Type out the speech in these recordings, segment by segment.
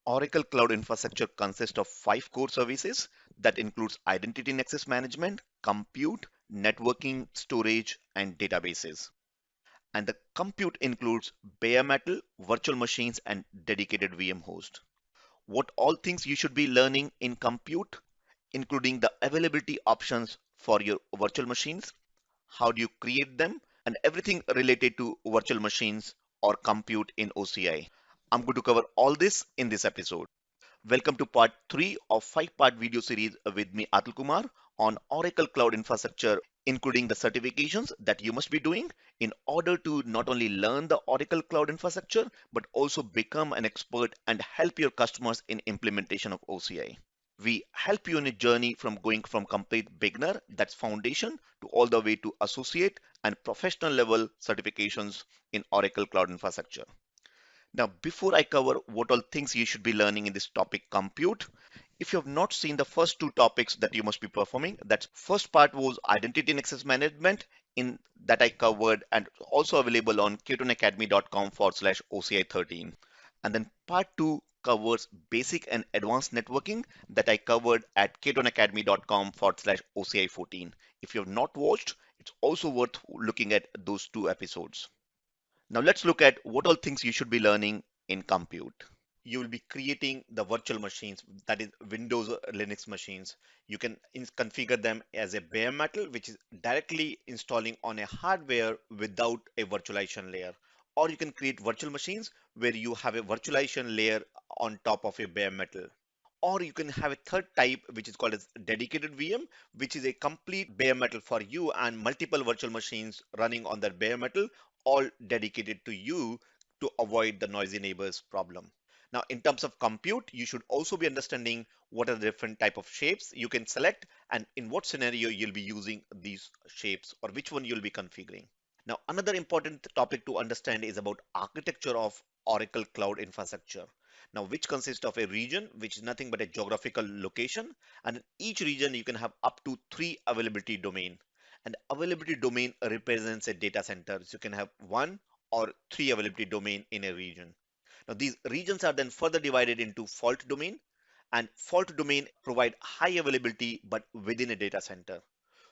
Oracle Cloud Infrastructure consists of 5 core services that includes identity and access management, compute, networking, storage, and databases. And the compute includes bare metal, virtual machines, and dedicated VM host. What all things you should be learning in compute, including the availability options for your virtual machines, how do you create them, and everything related to virtual machines or compute in OCI. I'm going to cover all this in this episode. Welcome to part 3 of 5-part video series with me Atul Kumar on Oracle Cloud Infrastructure, including the certifications that you must be doing in order to not only learn the Oracle Cloud Infrastructure but also become an expert and help your customers in implementation of OCI. We help you in a journey from going from complete beginner, that's foundation, to all the way to associate and professional level certifications in Oracle Cloud Infrastructure. Now, before I cover what all things you should be learning in this topic compute, if you have not seen the first 2 topics that you must be performing, that first part was identity and access management in that I covered and also available on ketonacademy.com/OCI13. And then part 2 covers basic and advanced networking that I covered at ketonacademy.com/OCI14. If you have not watched, it's also worth looking at those 2 episodes. Now let's look at what all things you should be learning in compute. You will be creating the virtual machines, that is Windows or Linux machines. You can configure them as a bare metal, which is directly installing on a hardware without a virtualization layer. Or you can create virtual machines where you have a virtualization layer on top of a bare metal. Or you can have a third type, which is called as dedicated VM, which is a complete bare metal for you and multiple virtual machines running on that bare metal, all dedicated to you to avoid the noisy neighbors problem. Now, in terms of compute, you should also be understanding what are the different type of shapes you can select and in what scenario you'll be using these shapes or which one you'll be configuring. Now, another important topic to understand is about architecture of Oracle Cloud Infrastructure. Now, which consists of a region, which is nothing but a geographical location, and in each region you can have up to 3 availability domain. And availability domain represents a data center. So you can have 1 or 3 availability domain in a region. Now, these regions are then further divided into fault domain, and fault domain provide high availability but within a data center.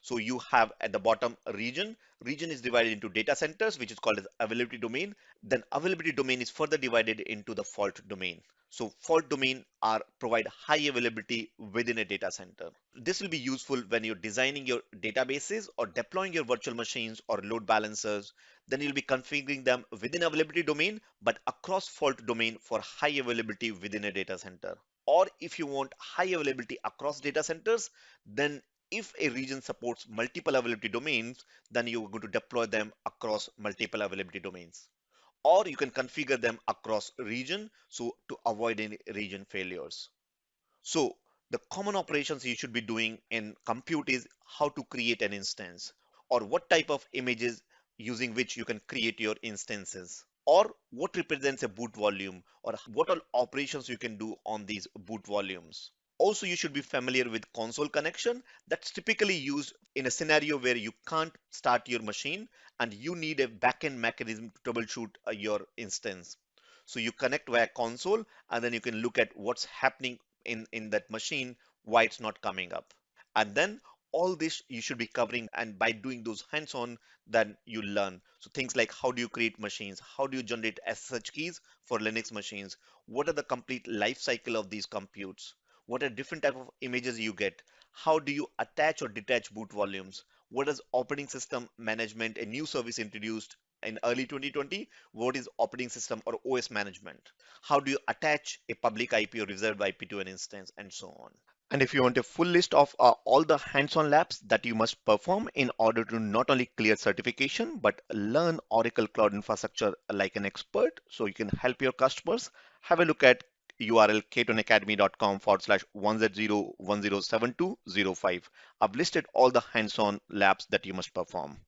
So you have at the bottom a region. Region is divided into data centers, which is called as availability domain. Then availability domain is further divided into the fault domain. So fault domain are provide high availability within a data center. This will be useful when you're designing your databases or deploying your virtual machines or load balancers. Then you'll be configuring them within availability domain, but across fault domain for high availability within a data center. Or if you want high availability across data centers, then if a region supports multiple availability domains, then you're going to deploy them across multiple availability domains. Or you can configure them across region so to avoid any region failures. So the common operations you should be doing in compute is how to create an instance or what type of images using which you can create your instances or what represents a boot volume or what all operations you can do on these boot volumes. Also, you should be familiar with console connection that's typically used in a scenario where you can't start your machine and you need a backend mechanism to troubleshoot your instance. So you connect via console and then you can look at what's happening in that machine, why it's not coming up. And then all this you should be covering, and by doing those hands-on, then you learn. So things like how do you create machines, how do you generate SSH keys for Linux machines, what are the complete life cycle of these computes, what are different type of images you get, how do you attach or detach boot volumes, what is operating system management, a new service introduced in early 2020, what is operating system or OS management, how do you attach a public IP or reserved IP to an instance, and so on. And if you want a full list of all the hands-on labs that you must perform in order to not only clear certification, but learn Oracle Cloud Infrastructure like an expert so you can help your customers, have a look at URL ketonacademy.com/100107205. I've listed all the hands-on labs that you must perform.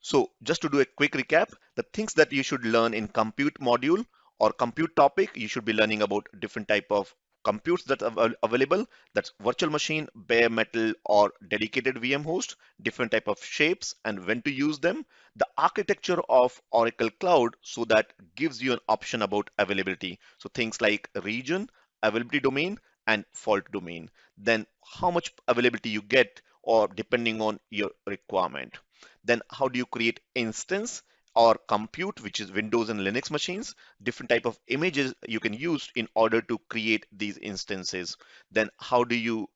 So just to do a quick recap, the things that you should learn in compute module or compute topic, you should be learning about different type of computes that are available. That's virtual machine, bare metal, or dedicated VM host, different type of shapes and when to use them. The architecture of Oracle Cloud, so that gives you an option about availability. So things like region, availability domain, and fault domain. Then how much availability you get, or depending on your requirement. Then how do you create instance or compute, which is Windows and Linux machines, different type of images you can use in order to create these instances. Then how do you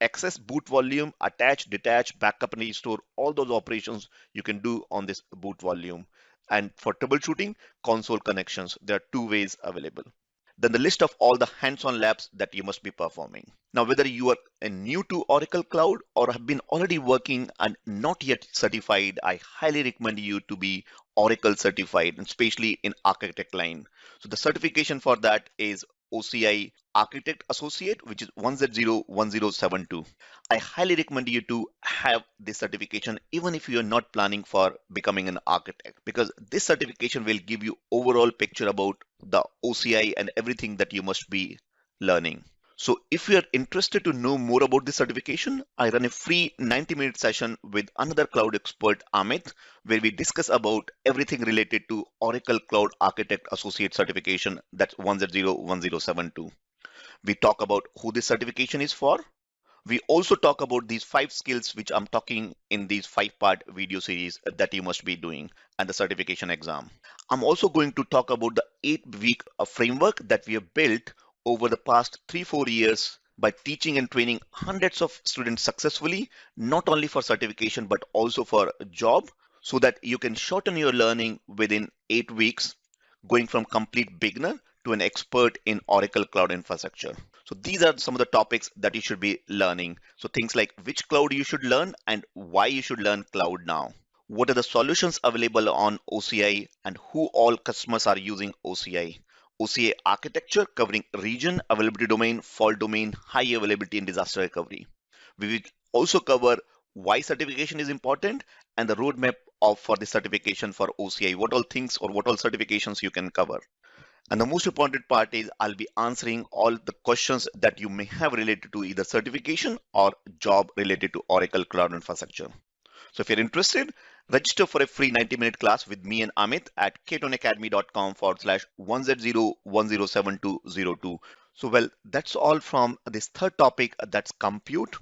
access boot volume, attach, detach, backup and restore, all those operations you can do on this boot volume. And for troubleshooting, console connections, there are two ways available. Then the list of all the hands-on labs that you must be performing. Now, whether you are new to Oracle Cloud or have been already working and not yet certified, I highly recommend you to be Oracle certified, especially in Architect line. So the certification for that is OCI Architect Associate, which is 1Z01072. I highly recommend you to have this certification even if you are not planning for becoming an architect, because this certification will give you overall picture about the OCI and everything that you must be learning. So if you are interested to know more about this certification, I run a free 90-minute session with another cloud expert, Amit, where we discuss about everything related to Oracle Cloud Architect Associate certification, that's 1Z01072. We talk about who this certification is for. We also talk about these 5 skills which I'm talking in these 5-part video series that you must be doing and the certification exam. I'm also going to talk about the 8-week framework that we have built over the past 3-4 years by teaching and training hundreds of students successfully, not only for certification but also for a job, so that you can shorten your learning within 8 weeks, going from complete beginner to an expert in Oracle Cloud Infrastructure. So these are some of the topics that you should be learning. So things like which cloud you should learn and why you should learn cloud now. What are the solutions available on OCI and who all customers are using OCI? OCI architecture covering region, availability domain, fault domain, high availability and disaster recovery. We will also cover why certification is important and the roadmap for the certification for OCI, what all things or what all certifications you can cover. And the most important part is I'll be answering all the questions that you may have related to either certification or job related to Oracle Cloud Infrastructure. So if you're interested, register for a free 90-minute class with me and Amit at ketonacademy.com/1Z0107202. So well, that's all from this third topic, that's compute.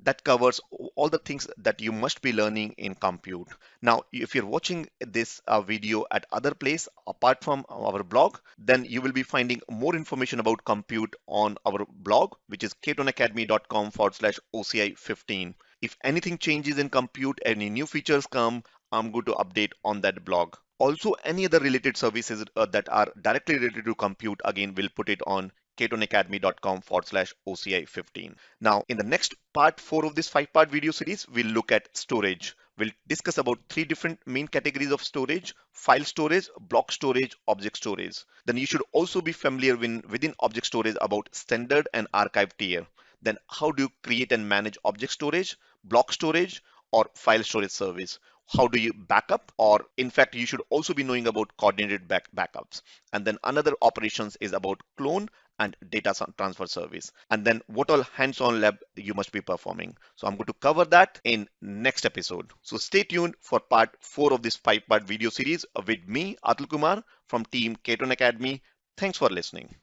That covers all the things that you must be learning in compute. Now, if you're watching this video at other place apart from our blog, then you will be finding more information about compute on our blog, which is ketonacademy.com/OCI15. If anything changes in compute, any new features come, I'm going to update on that blog. Also, any other related services that are directly related to compute, again, we'll put it on ketonacademy.com/OCI15. Now, in the next part 4 of this 5-part video series, we'll look at storage. We'll discuss about 3 different main categories of storage: file storage, block storage, object storage. Then you should also be familiar within object storage about standard and archive tier. Then how do you create and manage object storage, block storage, or file storage service? How do you backup? Or in fact, you should also be knowing about coordinated backups. And then another operations is about clone and data transfer service. And then what all hands-on lab you must be performing. So I'm going to cover that in next episode. So stay tuned for part 4 of this 5-part video series with me, Atul Kumar from team Keton Academy. Thanks for listening.